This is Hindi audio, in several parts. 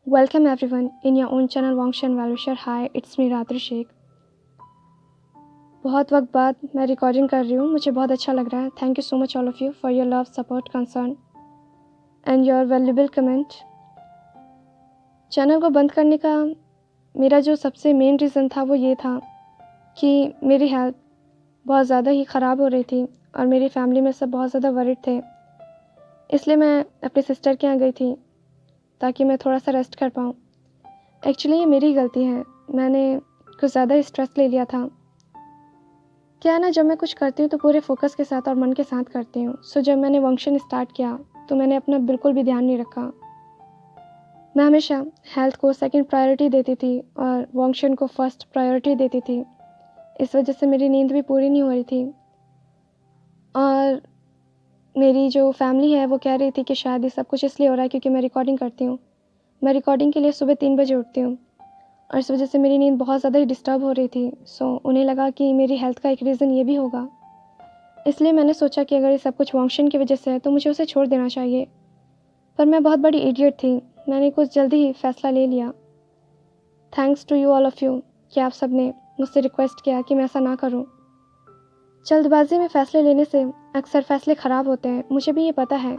Welcome everyone in your own channel Wangshan Valushar. Hi, it's me Ratri Sheikh. बहुत वक्त बाद मैं रिकॉर्डिंग कर रही हूँ, मुझे बहुत अच्छा लग रहा है. Thank you so much all of you for your love, support, concern and your valuable comment. Channel को बंद करने का मेरा जो सबसे मेन रीज़न था वो ये था कि मेरी हेल्थ बहुत ज़्यादा ही ख़राब हो रही थी और मेरी फैमिली में सब बहुत ज़्यादा वरिड थे. इसलिए मैं अपनी सिस्टर के यहाँ गई थी ताकि मैं थोड़ा सा रेस्ट कर पाऊँ. एक्चुअली ये मेरी गलती है, मैंने कुछ ज़्यादा ही स्ट्रेस ले लिया था. क्या है ना, जब मैं कुछ करती हूँ तो पूरे फोकस के साथ और मन के साथ करती हूँ. सो जब मैंने वंक्शन स्टार्ट किया तो मैंने अपना बिल्कुल भी ध्यान नहीं रखा. मैं हमेशा हेल्थ को सेकंड प्रायोरिटी देती थी और वंक्शन को फर्स्ट प्रायोरिटी देती थी. इस वजह से मेरी नींद भी पूरी नहीं हो रही थी और मेरी जो फैमिली है वो कह रही थी कि शायद ये सब कुछ इसलिए हो रहा है क्योंकि मैं रिकॉर्डिंग करती हूँ. मैं रिकॉर्डिंग के लिए सुबह 3 बजे उठती हूँ और इस वजह से मेरी नींद बहुत ज़्यादा ही डिस्टर्ब हो रही थी. सो उन्हें लगा कि मेरी हेल्थ का एक रीज़न ये भी होगा. इसलिए मैंने सोचा कि अगर ये सब कुछ वंक्शन की वजह से है तो मुझे उसे छोड़ देना चाहिए. पर मैं बहुत बड़ी इडियट थी, मैंने कुछ जल्दी ही फ़ैसला ले लिया. Thanks to you all of you कि आप सब ने मुझसे रिक्वेस्ट किया कि मैं ऐसा ना करूं. जल्दबाजी में फ़ैसले लेने से अक्सर फ़ैसले ख़राब होते हैं, मुझे भी ये पता है.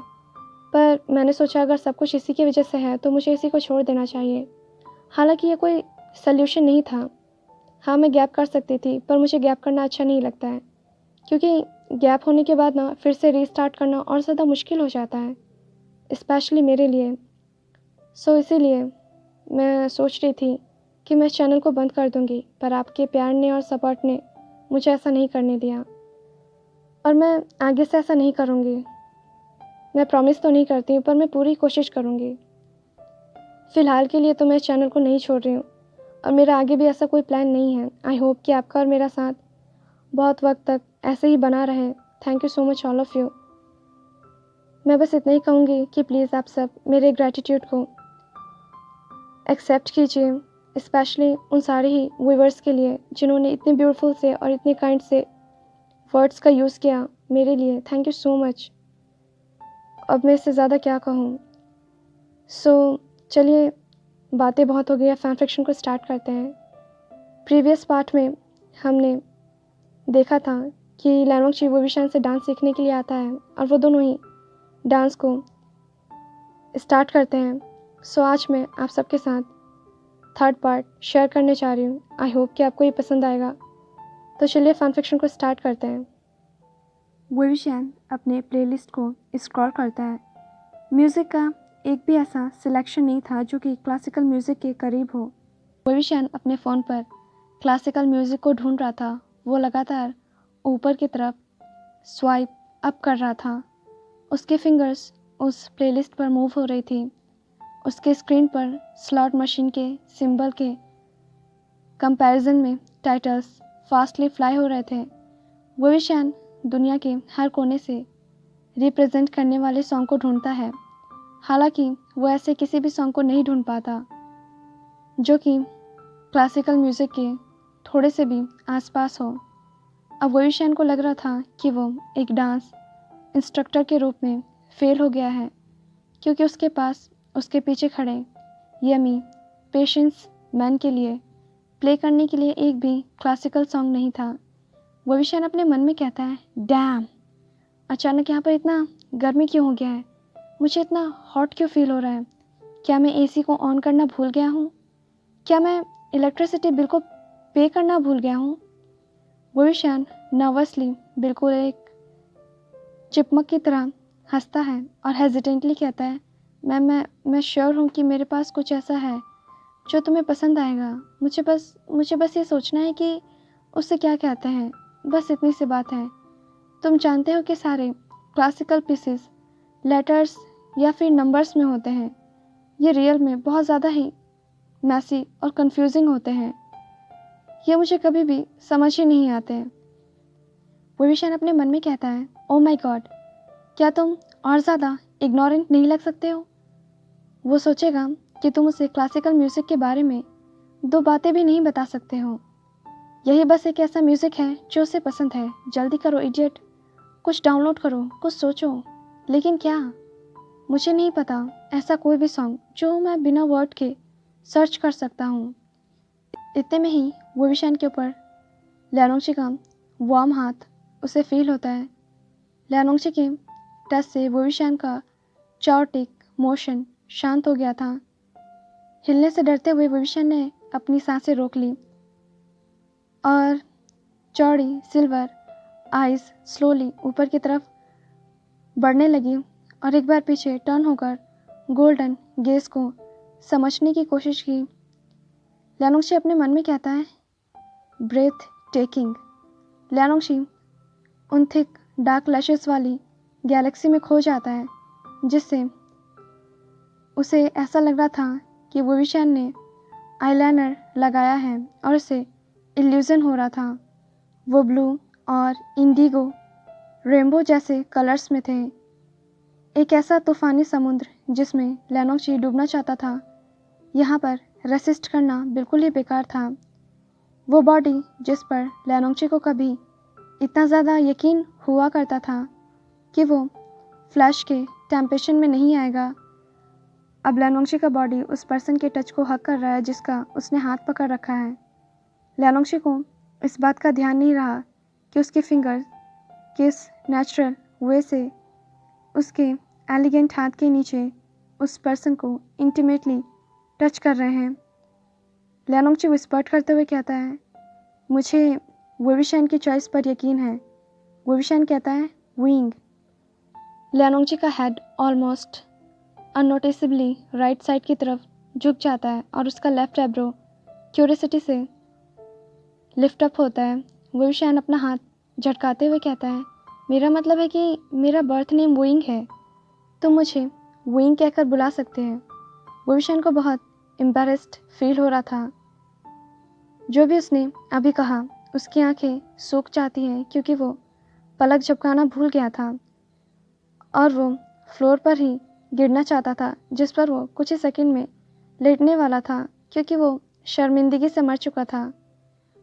पर मैंने सोचा अगर सब कुछ इसी की वजह से है तो मुझे इसी को छोड़ देना चाहिए. हालांकि ये कोई सल्यूशन नहीं था. हाँ, मैं गैप कर सकती थी पर मुझे गैप करना अच्छा नहीं लगता है क्योंकि गैप होने के बाद ना फिर से रीस्टार्ट करना और ज़्यादा मुश्किल हो जाता है, स्पेशली मेरे लिए. सो इसीलिए मैं सोच रही थी कि मैं इस चैनल को बंद कर दूंगी, पर आपके प्यार ने और सपोर्ट ने मुझे ऐसा नहीं करने दिया और मैं आगे से ऐसा नहीं करूँगी. मैं प्रॉमिस तो नहीं करती हूँ पर मैं पूरी कोशिश करूँगी. फ़िलहाल के लिए तो मैं इस चैनल को नहीं छोड़ रही हूँ और मेरा आगे भी ऐसा कोई प्लान नहीं है. आई होप कि आपका और मेरा साथ बहुत वक्त तक ऐसे ही बना रहे. Thank you so much all of you. मैं बस इतना ही कहूँगी कि प्लीज़ आप सब मेरे ग्रैटिट्यूड को एक्सेप्ट कीजिए, स्पेशली उन सारे ही व्यूवर्स के लिए जिन्होंने इतने ब्यूटीफुल से और इतने काइंड से वर्ड्स का यूज़ किया मेरे लिए. Thank you so much. अब मैं इससे ज़्यादा क्या कहूँ. सो चलिए, बातें बहुत हो गई है, फैन फिक्शन को स्टार्ट करते हैं. प्रीवियस पार्ट में हमने देखा था कि लैनोंगची वोविशान से डांस सीखने के लिए आता है और वो दोनों ही डांस को स्टार्ट करते हैं. सो आज मैं आप सबके साथ थर्ड पार्ट शेयर करने चाह रही हूँ. आई होप कि आपको ये पसंद आएगा. तो चलिए फैन फिक्शन को स्टार्ट करते हैं. वोविशान अपने प्लेलिस्ट को स्क्रॉल करता है. म्यूज़िक का एक भी ऐसा सिलेक्शन नहीं था जो कि क्लासिकल म्यूज़िक के करीब हो. वोविशान अपने फ़ोन पर क्लासिकल म्यूज़िक को ढूंढ रहा था. वो लगातार ऊपर की तरफ स्वाइप अप कर रहा था. उसके फिंगर्स उस प्लेलिस्ट पर मूव हो रही थी. उसके स्क्रीन पर स्लॉट मशीन के सिंबल के कंपैरिजन में टाइटल्स फास्टली फ्लाई हो रहे थे. वोविशान दुनिया के हर कोने से रिप्रेजेंट करने वाले सॉन्ग को ढूंढता है. हालांकि वो ऐसे किसी भी सॉन्ग को नहीं ढूंढ पाता जो कि क्लासिकल म्यूज़िक के थोड़े से भी आसपास हो. अब वोविशान को लग रहा था कि वो एक डांस इंस्ट्रक्टर के रूप में फेल हो गया है क्योंकि उसके पास उसके पीछे खड़े यमी पेशेंस मैन के लिए प्ले करने के लिए एक भी क्लासिकल सॉन्ग नहीं था. वोविशान अपने मन में कहता है, डैम, अचानक यहाँ पर इतना गर्मी क्यों हो गया है, मुझे इतना हॉट क्यों फील हो रहा है. क्या मैं एसी को ऑन करना भूल गया हूँ? क्या मैं इलेक्ट्रिसिटी बिल को पे करना भूल गया हूँ? वोविशान नर्वसली बिल्कुल एक चिपमक की तरह हंसता है और हेजिटेंटली कहता है, मैं श्योर हूँ कि मेरे पास कुछ ऐसा है जो तुम्हें पसंद आएगा. मुझे बस ये सोचना है कि उससे क्या कहते हैं. बस इतनी सी बात है. तुम जानते हो कि सारे क्लासिकल पीसेस लेटर्स या फिर नंबर्स में होते हैं. ये रियल में बहुत ज़्यादा ही मैसी और कंफ्यूजिंग होते हैं. ये मुझे कभी भी समझ ही नहीं आते. वोविशान अपने मन में कहता है, ओ माय गॉड, क्या तुम और ज़्यादा इग्नोरेंट नहीं लग सकते हो? वो सोचेगा कि तुम उसे क्लासिकल म्यूज़िक के बारे में 2 बातें भी नहीं बता सकते हो. यही बस एक ऐसा म्यूज़िक है जो उसे पसंद है. जल्दी करो इडियट, कुछ डाउनलोड करो, कुछ सोचो. लेकिन क्या? मुझे नहीं पता ऐसा कोई भी सॉन्ग जो मैं बिना वर्ड के सर्च कर सकता हूँ। इतने में ही वोविशान के ऊपर लियानोंगची का वार्म हाथ उसे फील होता है। लियानोंगची के टच से वोविशान का चाओटिक मोशन शांत हो गया था। हिलने से डरते हुए वोविशान ने अपनी सांसें रोक ली और चौड़ी सिल्वर आइज स्लोली ऊपर की तरफ बढ़ने लगी और एक बार पीछे टर्न होकर गोल्डन गेज को समझने की कोशिश की। लियानोंगची अपने मन में कहता है, ब्रेथ टेकिंग। लियानोंगची उन थिक डार्क लैशेस वाली गैलेक्सी में खो जाता है जिससे उसे ऐसा लग रहा था कि वोविशान ने आईलाइनर लगाया है और उसे इल्यूजन हो रहा था। वो ब्लू और इंडिगो रेनबो जैसे कलर्स में थे। एक ऐसा तूफानी समुद्र जिसमें लियानोंगची डूबना चाहता था। यहाँ पर रेसिस्ट करना बिल्कुल ही बेकार था। वो बॉडी जिस पर लियानोंगची को कभी इतना ज़्यादा यकीन हुआ करता था कि वो फ्लैश के टेम्पटेशन में नहीं आएगा, अब लियानोंगची का बॉडी उस पर्सन के टच को हक कर रहा है जिसका उसने हाथ पकड़ रखा है। लियानोंगची को इस बात का ध्यान नहीं रहा कि उसके फिंगर किस नेचुरल वे से उसके एलिगेंट हाथ के नीचे उस पर्सन को इंटीमेटली टच कर रहे हैं। लियानोंगची विस्पर्ट करते हुए कहता है, मुझे वोविशान की चॉइस पर यकीन है। वोविशान कहता है, विंग। लियानोंगची का हेड ऑलमोस्ट अननोटिसेबली राइट साइड की तरफ झुक जाता है और उसका लेफ्ट एब्रो क्यूरियोसिटी से लिफ्ट अप होता है। वोविशान अपना हाथ झटकाते हुए कहता है, मेरा मतलब है कि मेरा बर्थ नेम विंग है, तो मुझे विंग कहकर बुला सकते हैं। वोविशान को बहुत एम्बैरेस्ड फील हो रहा था। जो भी उसने अभी कहा उसकी आंखें सूख जाती हैं क्योंकि वो पलक झपकाना भूल गया था और वो फ्लोर पर ही गिरना चाहता था जिस पर वो कुछ ही सेकंड में लेटने वाला था क्योंकि वो शर्मिंदगी से मर चुका था।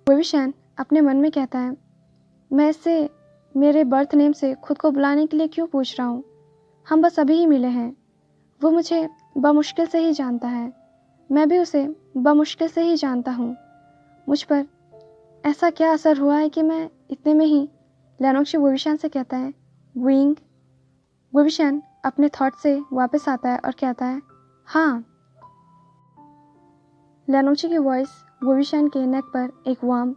वोविशान अपने मन में कहता है, मैं इससे मेरे बर्थ नेम से खुद को बुलाने के लिए क्यों पूछ रहा हूँ, हम बस अभी ही मिले हैं। वो मुझे बमुश्किल से ही जानता है, मैं भी उसे बमुश्किल से ही जानता हूँ। मुझ पर ऐसा क्या असर हुआ है कि मैं इतने में ही लियानोंगची वोविशान से कहता है, विंग। वोविशान अपने थॉट से वापस आता है और कहता है, हाँ। लियानोंगची की वॉइस वोविशान के नेक पर एक वार्म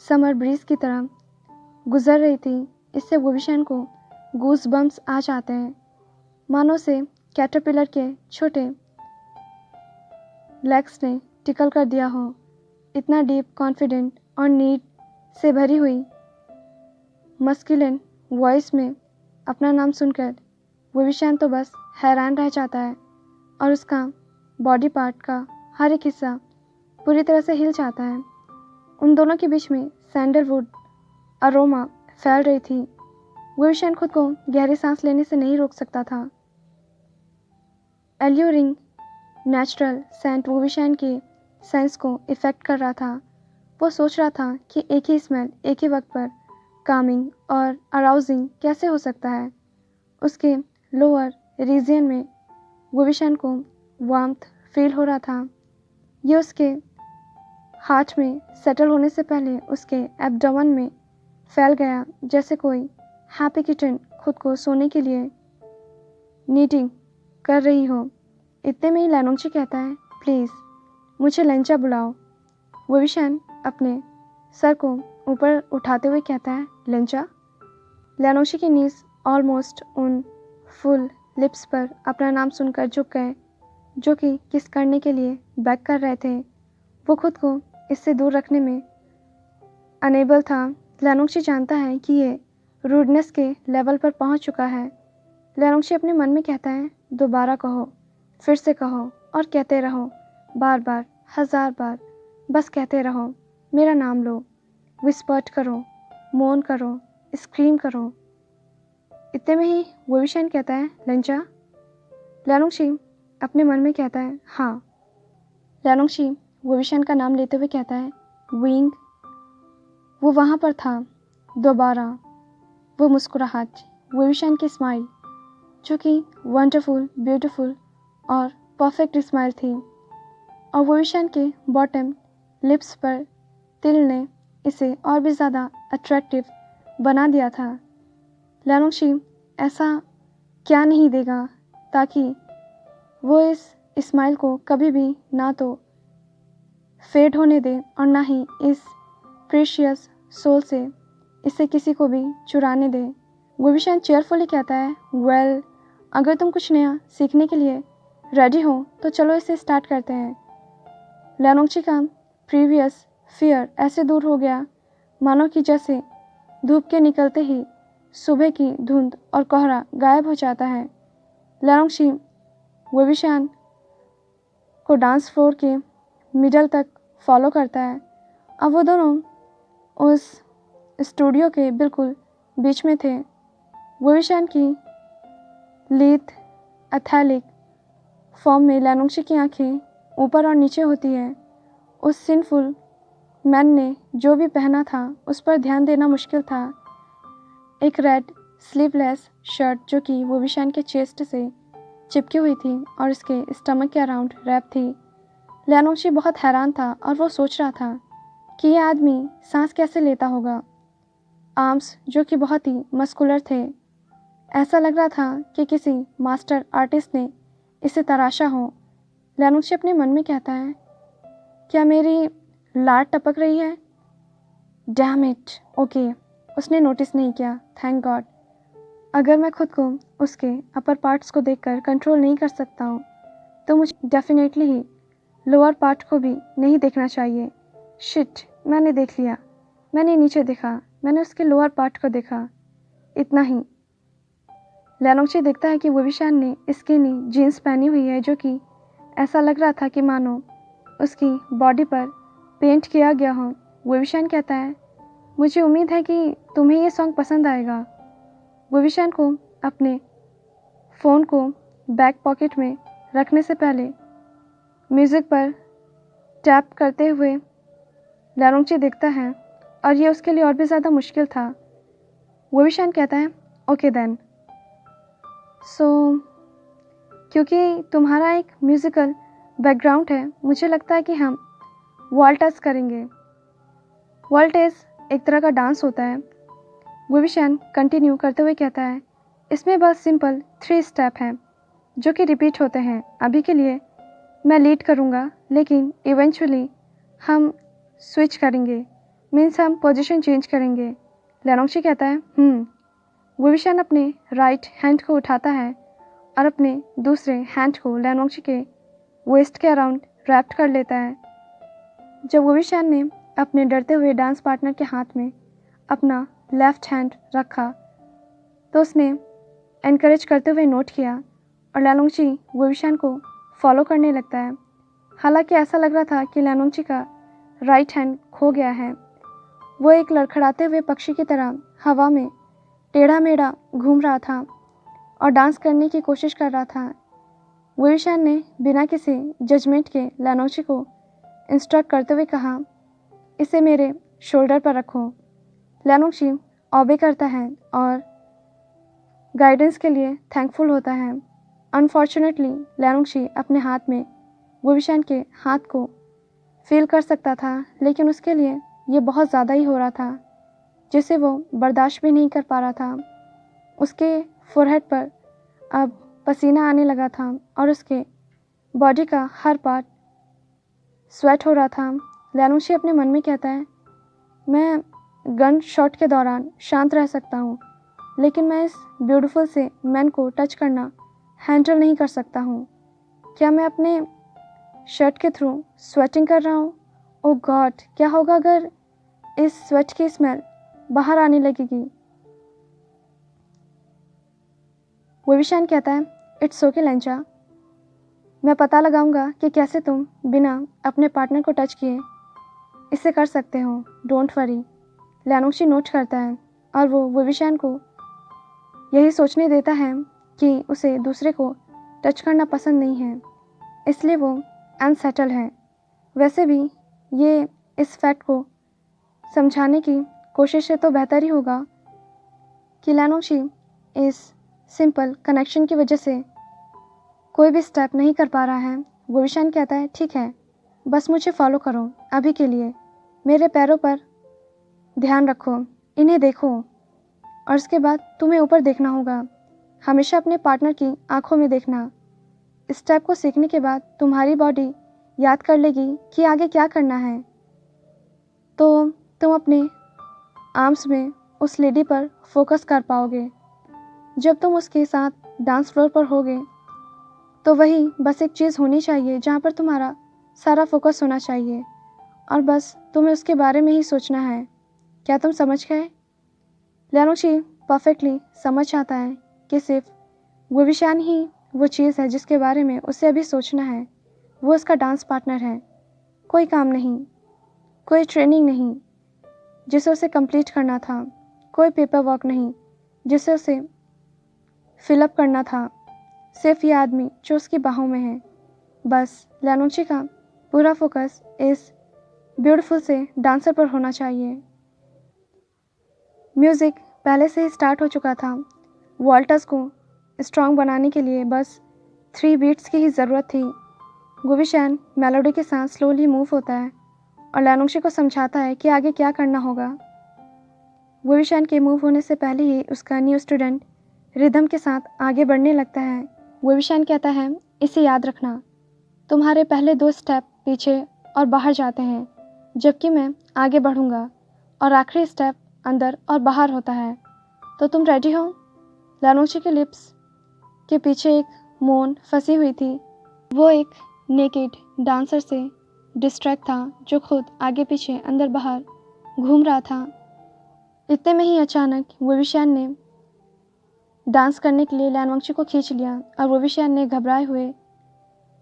समर ब्रीज की तरह गुजर रही थी। इससे वोविशान को गूज बम्स आ जाते हैं, मानो से कैटरपिलर के छोटे लेग्स ने टिकल कर दिया हो। इतना डीप कॉन्फिडेंट और नीड से भरी हुई मस्कुलिन वॉइस में अपना नाम सुनकर वोविशान तो बस हैरान रह जाता है और उसका बॉडी पार्ट का हर एक हिस्सा पूरी तरह से हिल जाता है। उन दोनों के बीच में सैंडलवुड अरोमा फैल रही थी। वोविशान खुद को गहरी सांस लेने से नहीं रोक सकता था। एल्यूरिंग नेचुरल सेंट वोविशान के सेंस को इफ़ेक्ट कर रहा था। वो सोच रहा था कि एक ही स्मेल एक ही वक्त पर कामिंग और अराउजिंग कैसे हो सकता है। उसके लोअर रीजन में वोविशान को वार्मथ फील हो रहा था। ये उसके हार्ट में सेटल होने से पहले उसके एब्डोमेन में फैल गया, जैसे कोई हैप्पी किटन खुद को सोने के लिए नीटिंग कर रही हो। इतने में ही लियानोंगची कहता है, प्लीज़ मुझे लेंचा बुलाओ। वोविशान अपने सर को ऊपर उठाते हुए कहता है, लेंचा। लियानोंगची की नीज ऑलमोस्ट उन फुल लिप्स पर अपना नाम सुनकर झुक गए जो कि किस करने के लिए बैक कर रहे थे। वो खुद को इससे दूर रखने में अनेबल था। लियानोंगची जानता है कि ये रूडनेस के लेवल पर पहुंच चुका है। लियानोंगची अपने मन में कहता है, दोबारा कहो, फिर से कहो और कहते रहो, बार बार, 1000 बार, बस कहते रहो, मेरा नाम लो, विस्पर्ट करो, मोन करो, स्क्रीम करो। इतने में ही वोविशान कहता है, लेंचा। लियानोंगची अपने मन में कहता है, हाँ। लियानोंगची वोविशान का नाम लेते हुए कहता है, विंग। वो वहाँ पर था, दोबारा। वो मुस्कुराहट, वोविशान की स्माइल, जो कि वंडरफुल, ब्यूटीफुल और परफेक्ट स्माइल थी, और वोविशान के बॉटम लिप्स पर तिल ने इसे और भी ज़्यादा अट्रैक्टिव बना दिया था। लियानोंगशी ऐसा क्या नहीं देगा ताकि वो इस स्माइल को कभी भी ना तो फेड होने दे और ना ही इस प्रीशियस सोल से इसे किसी को भी चुराने दे। वोविशान चेयरफुली कहता है, वेल, अगर तुम कुछ नया सीखने के लिए रेडी हो तो चलो इसे स्टार्ट करते हैं। लियानोंगशी का प्रीवियस फियर ऐसे दूर हो गया मानो कि जैसे धूप के निकलते ही सुबह की धुंध और कोहरा गायब हो जाता है। लियानोंगशी वोविशान को डांस फ्लोर के मिडल तक फॉलो करता है। अब वो दोनों उस स्टूडियो के बिल्कुल बीच में थे। वोविशान की लीथ एथेलिक फॉर्म में लियानोंगशी की आंखें ऊपर और नीचे होती है। उस सिनफुल मैन ने जो भी पहना था उस पर ध्यान देना मुश्किल था। एक रेड स्लीवलेस शर्ट जो कि वोविशान के चेस्ट से चिपकी हुई थी और उसके स्टमक के अराउंड रैप थी। लियानोंगशी बहुत हैरान था और वो सोच रहा था कि यह आदमी सांस कैसे लेता होगा। आर्म्स जो कि बहुत ही मस्कुलर थे, ऐसा लग रहा था कि किसी मास्टर आर्टिस्ट ने इसे तराशा हो। लियानोंगशी अपने मन में कहता है, क्या मेरी लाट टपक रही है? डैम इट, ओके, उसने नोटिस नहीं किया, थैंक गॉड। अगर मैं खुद को उसके अपर पार्ट्स को देखकर कंट्रोल नहीं कर सकता हूँ तो मुझे डेफिनेटली ही लोअर पार्ट को भी नहीं देखना चाहिए। शिट, मैंने देख लिया, मैंने नीचे देखा, मैंने उसके लोअर पार्ट को देखा, इतना ही। लियानोंगशी देखता है कि वोविशान ने स्किनी जीन्स पहनी हुई है जो कि ऐसा लग रहा था कि मानो उसकी बॉडी पर पेंट किया गया हो। वोविशान कहता है, मुझे उम्मीद है कि तुम्हें ये सॉन्ग पसंद आएगा। वोविशान को अपने फ़ोन को बैक पॉकेट में रखने से पहले म्यूज़िक पर टैप करते हुए लियानोंगशी देखता है और ये उसके लिए और भी ज़्यादा मुश्किल था। वोविशान कहता है, ओके देन। क्योंकि तुम्हारा एक म्यूज़िकल बैकग्राउंड है, मुझे लगता है कि हम वॉल्टज करेंगे। वॉल्टेज एक तरह का डांस होता है। वोविशान कंटिन्यू करते हुए कहता है, इसमें बस सिंपल 3 स्टेप हैं जो कि रिपीट होते हैं। अभी के लिए मैं लीड करूँगा, लेकिन इवेंचुअली हम स्विच करेंगे, मीन्स हम पोजीशन चेंज करेंगे। लियानोंगशी कहता है, वोविशान अपने राइट हैंड को उठाता है और अपने दूसरे हैंड को लियानोंगशी के वेस्ट के अराउंड रैप्ट कर लेता है। जब वोविशान ने अपने डरते हुए डांस पार्टनर के हाथ में अपना लेफ्ट हैंड रखा तो उसने एनकरेज करते हुए नोट किया और लियानोंगशी वोविशान को फॉलो करने लगता है। हालांकि ऐसा लग रहा था कि लियानोंगशी का राइट हैंड खो गया है। वो एक लड़खड़ाते हुए पक्षी की तरह हवा में टेढ़ा मेढ़ा घूम रहा था और डांस करने की कोशिश कर रहा था। वोविशान ने बिना किसी जजमेंट के लियानोंगशी को इंस्ट्रक्ट करते हुए कहा, इसे मेरे शोल्डर पर रखो। लियानोंगशी ऑबे करता है और गाइडेंस के लिए थैंकफुल होता है। अनफॉर्चुनेटली लियानोंगशी अपने हाथ में वोविशान के हाथ को फील कर सकता था, लेकिन उसके लिए ये बहुत ज़्यादा ही हो रहा था जिसे वो बर्दाश्त भी नहीं कर पा रहा था। उसके फोरहेड पर अब पसीना आने लगा था और उसके बॉडी का हर पार्ट स्वेट हो रहा था। लियानोंगशी अपने मन में कहता है, मैं गन शॉट के दौरान शांत रह सकता हूँ, लेकिन मैं इस ब्यूटीफुल से मैन को टच करना हैंडल नहीं कर सकता हूँ। क्या मैं अपने शर्ट के थ्रू स्वेटिंग कर रहा हूँ? ओह गॉड, क्या होगा अगर इस स्वेट की स्मेल बाहर आने लगेगी? वोविशान कहता है, इट्स ओके लेंचा, मैं पता लगाऊंगा कि कैसे तुम बिना अपने पार्टनर को टच किए इसे कर सकते हो, डोंट वरी। लियानोंगशी नोट करता है और वो वोविशान को यही सोचने देता है कि उसे दूसरे को टच करना पसंद नहीं है, इसलिए वो अनसेटल है। वैसे भी ये इस फैक्ट को समझाने की कोशिश से तो बेहतर ही होगा कि लियानोंगशी इस सिंपल कनेक्शन की वजह से कोई भी स्टेप नहीं कर पा रहा है। वो विशान कहता है ठीक है, बस मुझे फॉलो करो अभी के लिए, मेरे पैरों पर ध्यान रखो, इन्हें देखो और उसके बाद तुम्हें ऊपर देखना होगा, हमेशा अपने पार्टनर की आंखों में देखना। इस स्टेप को सीखने के बाद तुम्हारी बॉडी याद कर लेगी कि आगे क्या करना है, तो तुम अपने आर्म्स में उस लेडी पर फोकस कर पाओगे। जब तुम उसके साथ डांस फ्लोर पर होगे तो वही बस एक चीज़ होनी चाहिए जहाँ पर तुम्हारा सारा फोकस होना चाहिए और बस तुम्हें उसके बारे में ही सोचना है। क्या तुम समझ गए? लियानोची परफेक्टली समझ आता है कि सिर्फ वो विशान ही वो चीज़ है जिसके बारे में उसे अभी सोचना है। वो उसका डांस पार्टनर है, कोई काम नहीं, कोई ट्रेनिंग नहीं जिसे उसे कंप्लीट करना था, कोई पेपर वर्क नहीं जिसे उसे फिलअप करना था, सिर्फ ये आदमी जो उसकी बाहों में है। बस लियानोची का पूरा फोकस इस ब्यूटीफुल से डांसर पर होना चाहिए। म्यूज़िक पहले से ही स्टार्ट हो चुका था। वॉल्टर्स को स्ट्रॉन्ग बनाने के लिए बस 3 बीट्स की ही ज़रूरत थी। गुविशान मेलोडी के साथ स्लोली मूव होता है और लियानोची को समझाता है कि आगे क्या करना होगा। गुविशान के मूव होने से पहले ही उसका न्यू स्टूडेंट रिदम के साथ आगे बढ़ने लगता है। गुविशान कहता है इसे याद रखना, तुम्हारे पहले 2 स्टेप पीछे और बाहर जाते हैं जबकि मैं आगे बढ़ूंगा और आखिरी स्टेप अंदर और बाहर होता है। तो तुम रेडी हो? लियानोची के लिप्स के पीछे एक मौन फंसी हुई थी। वो एक नेकेड डांसर से डिस्ट्रैक्ट था जो खुद आगे पीछे अंदर बाहर घूम रहा था। इतने में ही अचानक वोविशियान ने डांस करने के लिए लियानोची को खींच लिया और वोविशियान ने घबराए हुए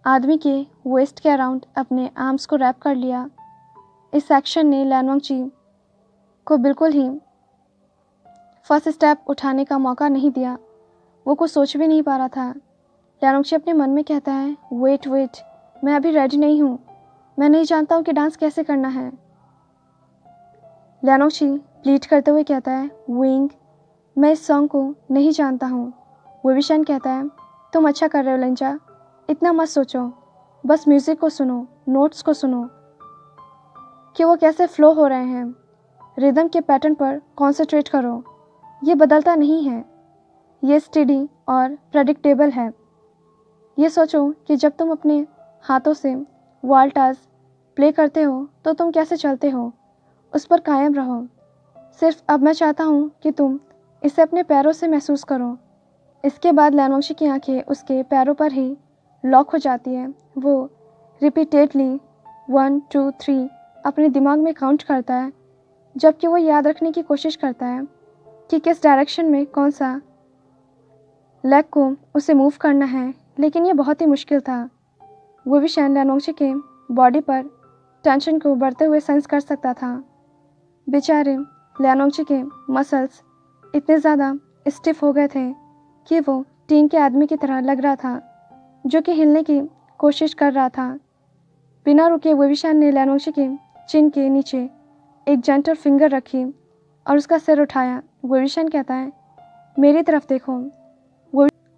आदमी के वेस्ट के अराउंड अपने आर्म्स को रैप कर लिया। इस एक्शन ने लियानोची को बिल्कुल ही फर्स्ट स्टेप उठाने का मौका नहीं दिया। वो कुछ सोच भी नहीं पा रहा था। लियानोची अपने मन में कहता है वेट, मैं अभी रेडी नहीं हूँ, मैं नहीं जानता हूँ कि डांस कैसे करना है। लियानोची प्लीड करते हुए कहता है विंग, मैं इस सॉन्ग को नहीं जानता हूँ। वोविशियान कहता है तुम अच्छा कर रहे हो लेंजा, इतना मत सोचो, बस म्यूज़िक को सुनो, नोट्स को सुनो कि वो कैसे फ्लो हो रहे हैं, रिदम के पैटर्न पर कॉन्सेंट्रेट करो, ये बदलता नहीं है, ये स्टेडी और प्रेडिक्टेबल है। ये सोचो कि जब तुम अपने हाथों से वाल्टास प्ले करते हो तो तुम कैसे चलते हो, उस पर कायम रहो। सिर्फ अब मैं चाहता हूँ कि तुम इसे अपने पैरों से महसूस करो। इसके बाद लियानोची की आंखें उसके पैरों पर ही लॉक हो जाती है। वो रिपीटेडली 1 2 3 अपने दिमाग में काउंट करता है, जबकि वो याद रखने की कोशिश करता है कि किस डायरेक्शन में कौन सा लेग को उसे मूव करना है, लेकिन ये बहुत ही मुश्किल था। वोविशियान लियानोची के बॉडी पर टेंशन को बढ़ते हुए सेंस कर सकता था। बेचारे लियानोची के मसल्स इतने ज़्यादा स्टिफ हो गए थे कि वो टीन के आदमी की तरह लग रहा था जो कि हिलने की कोशिश कर रहा था। बिना रुके वोविशियान ने लियानोची के चिन के नीचे एक जेंटल फिंगर रखी और उसका सिर उठाया। वोविशियान कहता है मेरी तरफ देखो।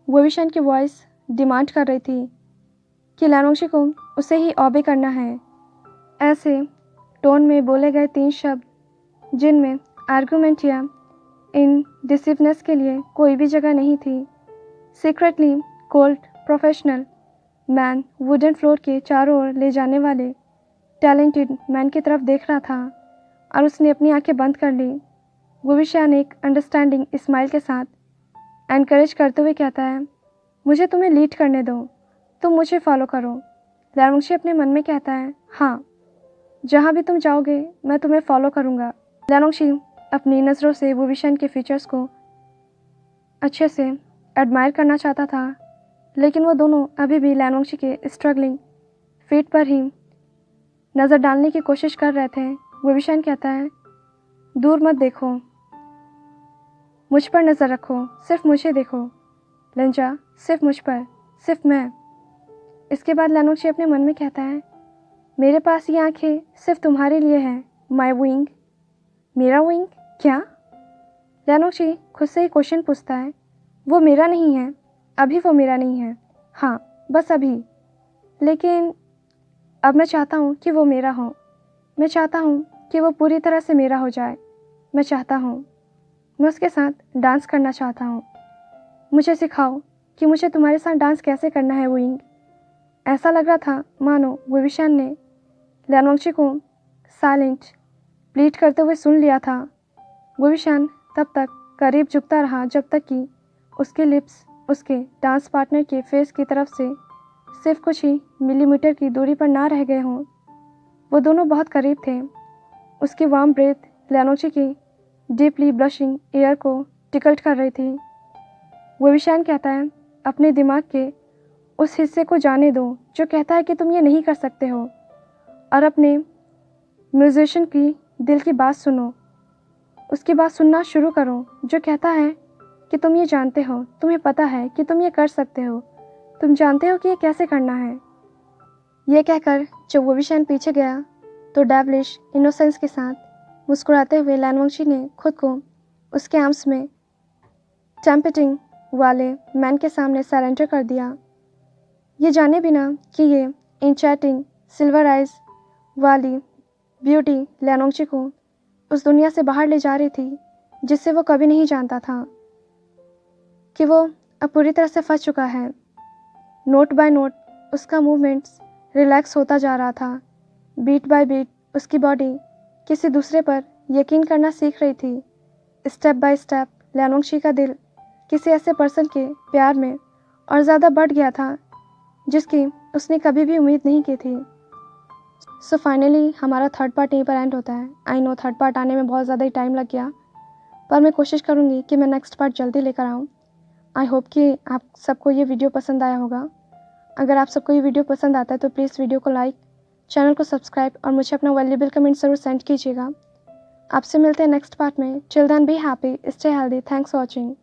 वोविशियान की वॉइस डिमांड कर रही थी कि लियानोची को उसे ही ऑबे करना है। ऐसे टोन में बोले गए 3 शब्द जिनमें आर्गुमेंट या इनडिसिवनेस के लिए कोई भी जगह नहीं थी। Secretly cold professional man wooden floor के चारों ओर ले जाने वाले टैलेंटेड मैन की तरफ देख रहा था और उसने अपनी आंखें बंद कर ली। वोविशियान एक अंडरस्टैंडिंग स्माइल के साथ एनकरेज करते हुए कहता है मुझे तुम्हें लीड करने दो, तुम मुझे फॉलो करो। लियानोची अपने मन में कहता है हाँ, जहाँ भी तुम जाओगे मैं तुम्हें फॉलो करूँगा। लियानोची अपनी नज़रों से वोविशियान के फीचर्स को अच्छे से एडमायर करना चाहता था, लेकिन वो दोनों अभी भी लियानोची के स्ट्रगलिंग फीट पर ही नज़र डालने की कोशिश कर रहे थे। वोविशियान कहता है दूर मत देखो, मुझ पर नज़र रखो, सिर्फ मुझे देखो लेंजा, सिर्फ मुझ पर, सिर्फ मैं। इसके बाद लियानोची अपने मन में कहता है मेरे पास ये आंखें सिर्फ तुम्हारे लिए हैं, माय विंग। मेरा विंग क्या? लियानोची खुद से ही क्वेश्चन पूछता है। वो मेरा नहीं है, अभी वो मेरा नहीं है, हाँ बस अभी। लेकिन अब मैं चाहता हूँ कि वो मेरा हो। मैं चाहता हूँ कि वो पूरी तरह से मेरा हो जाए। मैं चाहता हूँ, मैं उसके साथ डांस करना चाहता हूँ। मुझे सिखाओ कि मुझे तुम्हारे साथ डांस कैसे करना है वुइंग। ऐसा लग रहा था मानो विविशान ने लियानवांगची को साइलेंट प्लीट करते हुए सुन लिया था। विविशान तब तक करीब झुकता रहा जब तक कि उसके लिप्स उसके डांस पार्टनर के फेस की तरफ से सिर्फ कुछ ही मिलीमीटर की दूरी पर ना रह गए हों। वो दोनों बहुत करीब थे। उसकी वार्म ब्रेथ लियानवांगची की डीपली ब्लशिंग एयर को टिकल्ट कर रही थी। विविशान कहता है, अपने दिमाग के उस हिस्से को जाने दो जो कहता है कि तुम ये नहीं कर सकते हो, और अपने म्यूजिशियन की दिल की बात सुनो। उसकी बात सुनना शुरू करो जो कहता है कि तुम ये जानते हो, तुम्हें पता है कि तुम ये कर सकते हो, तुम जानते हो कि ये कैसे करना है। ये कहकर जब विविशान पीछे गया तो डेविलिश इनोसेंस के साथ मुस्कुराते हुए लियानवांगची ने खुद को उसके आर्म्स में टेम्पेटिंग वाले मैन के सामने सरेंडर कर दिया। ये जाने बिना कि ये एन्चैटिंग सिल्वर आइज वाली ब्यूटी लियानवांगची को उस दुनिया से बाहर ले जा रही थी जिससे वो कभी नहीं जानता था कि वो अब पूरी तरह से फंस चुका है। नोट बाय नोट उसका मूवमेंट्स रिलैक्स होता जा रहा था। बीट बाय बीट उसकी बॉडी किसी दूसरे पर यकीन करना सीख रही थी। स्टेप बाय स्टेप लियानवांगची का दिल किसी ऐसे पर्सन के प्यार में और ज़्यादा बढ़ गया था जिसकी उसने कभी भी उम्मीद नहीं की थी। सो फाइनली हमारा थर्ड पार्ट यहीं पर एंड होता है। आई नो थर्ड पार्ट आने में बहुत ज़्यादा ही टाइम लग गया, पर मैं कोशिश करूँगी कि मैं नेक्स्ट पार्ट जल्दी लेकर आऊँ। आई होप कि आप सबको ये वीडियो पसंद आया होगा। अगर आप सबको ये वीडियो पसंद आता है तो प्लीज़ वीडियो को लाइक, चैनल को सब्सक्राइब और मुझे अपना वैल्यूएबल कमेंट ज़रूर सेंड कीजिएगा। आपसे मिलते हैं नेक्स्ट पार्ट में। Till then be happy, stay healthy, thanks for watching.